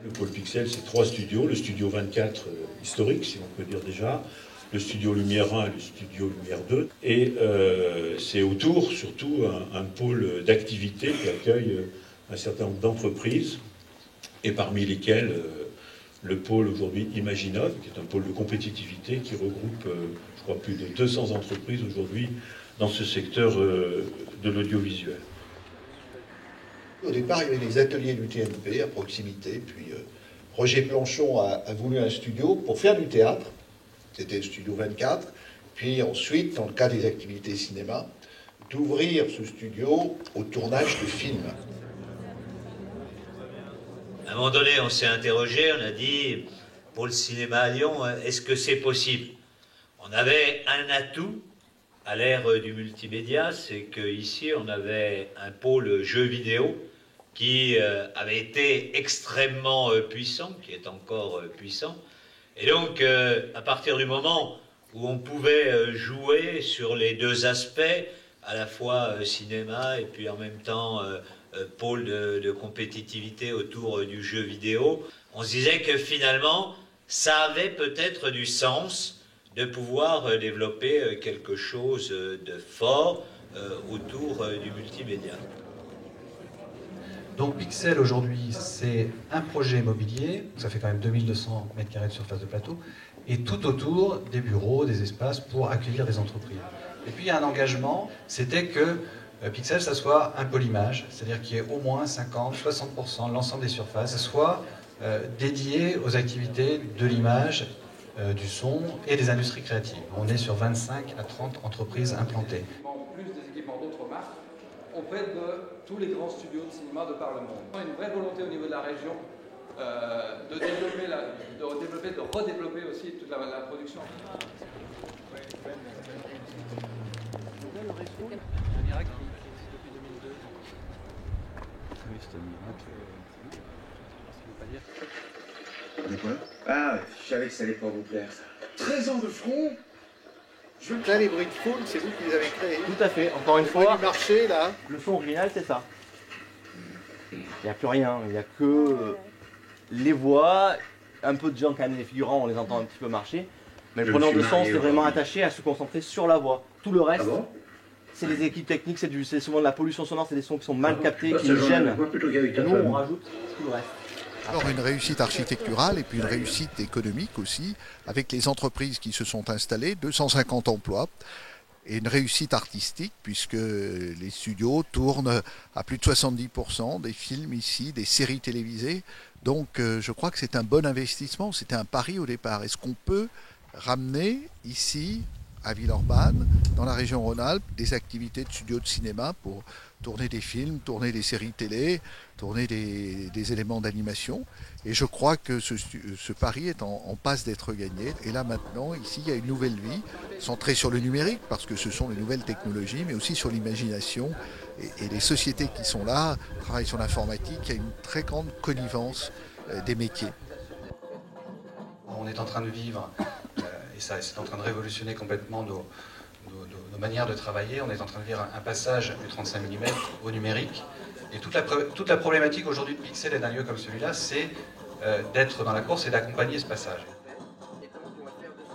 Le pôle Pixel, c'est 3 studios. Le studio 24 historique, si on peut dire déjà, le studio Lumière 1 et le studio Lumière 2. Et c'est autour, surtout, un pôle d'activité qui accueille un certain nombre d'entreprises, et parmi lesquelles le pôle aujourd'hui Imaginov, qui est un pôle de compétitivité qui regroupe, je crois, plus de 200 entreprises aujourd'hui dans ce secteur de l'audiovisuel. Au départ, il y avait les ateliers du TNP à proximité, puis Roger Planchon a voulu un studio pour faire du théâtre, c'était le studio 24, puis ensuite, dans le cas des activités cinéma, d'ouvrir ce studio au tournage de films. À un moment donné, on s'est interrogé, on a dit, pour le cinéma à Lyon, est-ce que c'est possible? On avait un atout à l'ère du multimédia, c'est qu'ici, on avait un pôle jeux vidéo qui avait été extrêmement puissant, qui est encore puissant. Et donc, à partir du moment où on pouvait jouer sur les deux aspects, à la fois cinéma et puis en même temps pôle de compétitivité autour du jeu vidéo, on se disait que finalement, ça avait peut-être du sens de pouvoir développer quelque chose de fort autour du multimédia. Donc Pixel aujourd'hui, c'est un projet immobilier, ça fait quand même 2200 m² de surface de plateau, et tout autour des bureaux, des espaces pour accueillir des entreprises. Et puis il y a un engagement, c'était que Pixel, ça soit un pôle image, c'est-à-dire qu'il y ait au moins 50-60% de l'ensemble des surfaces soit dédié aux activités de l'image, du son et des industries créatives. On est sur 25 à 30 entreprises implantées. Plus des équipements d'autres marques auprès de tous les grands studios de cinéma de par le monde. Il y a une vraie volonté au niveau de la région de redévelopper aussi toute la production. Un miracle qui existe depuis 2002. Oui, c'est un miracle. De quoi? Ah, je savais que ça allait pas vous plaire, ça. 13 ans de front. Je veux que là, les bruits de foule, c'est vous qui les avez créés. Tout à fait, encore une fois. Du marché, là. Le son original, c'est ça. Il n'y a plus rien, il n'y a que les voix, un peu de gens quand même, les figurants, on les entend un petit peu marcher. Mais le preneur de son, c'est vraiment attaché à se concentrer sur la voix. Tout le reste, c'est les équipes techniques, c'est souvent de la pollution sonore, c'est des sons qui sont mal captés, qui nous gênent. Et nous, on rajoute tout le reste. Alors une réussite architecturale et puis une réussite économique aussi, avec les entreprises qui se sont installées, 250 emplois, et une réussite artistique puisque les studios tournent à plus de 70%, des films ici, des séries télévisées. Donc je crois que c'est un bon investissement, c'était un pari au départ. Est-ce qu'on peut ramener ici, à Villeurbanne, dans la région Rhône-Alpes, des activités de studios de cinéma pour tourner des films, tourner des séries télé, tourner des éléments d'animation. Et je crois que ce pari est en passe d'être gagné. Et là maintenant, ici, il y a une nouvelle vie, centrée sur le numérique, parce que ce sont les nouvelles technologies, mais aussi sur l'imagination. Et les sociétés qui sont là travaillent sur l'informatique. Il y a une très grande connivence des métiers. On est en train de vivre, et ça c'est en train de révolutionner complètement nos manières de travailler. On est en train de vivre un passage du 35 mm au numérique. Et toute la problématique aujourd'hui de Pixel et d'un lieu comme celui-là, c'est d'être dans la course et d'accompagner ce passage.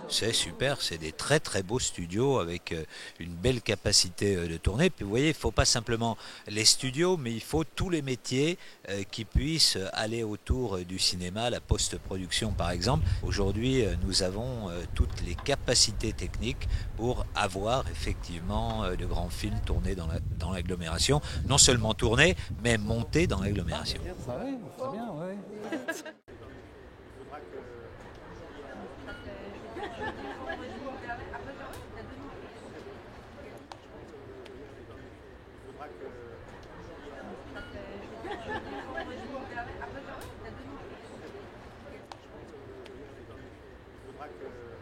C'est super, c'est des très très beaux studios avec une belle capacité de tournée. Puis vous voyez, il ne faut pas simplement les studios, mais il faut tous les métiers qui puissent aller autour du cinéma, la post-production par exemple. Aujourd'hui, nous avons toutes les capacités techniques pour avoir effectivement de grands films tournés dans l'agglomération. Non seulement tournés, mais montés dans l'agglomération. Ça oui, très bien, oui. Faudra que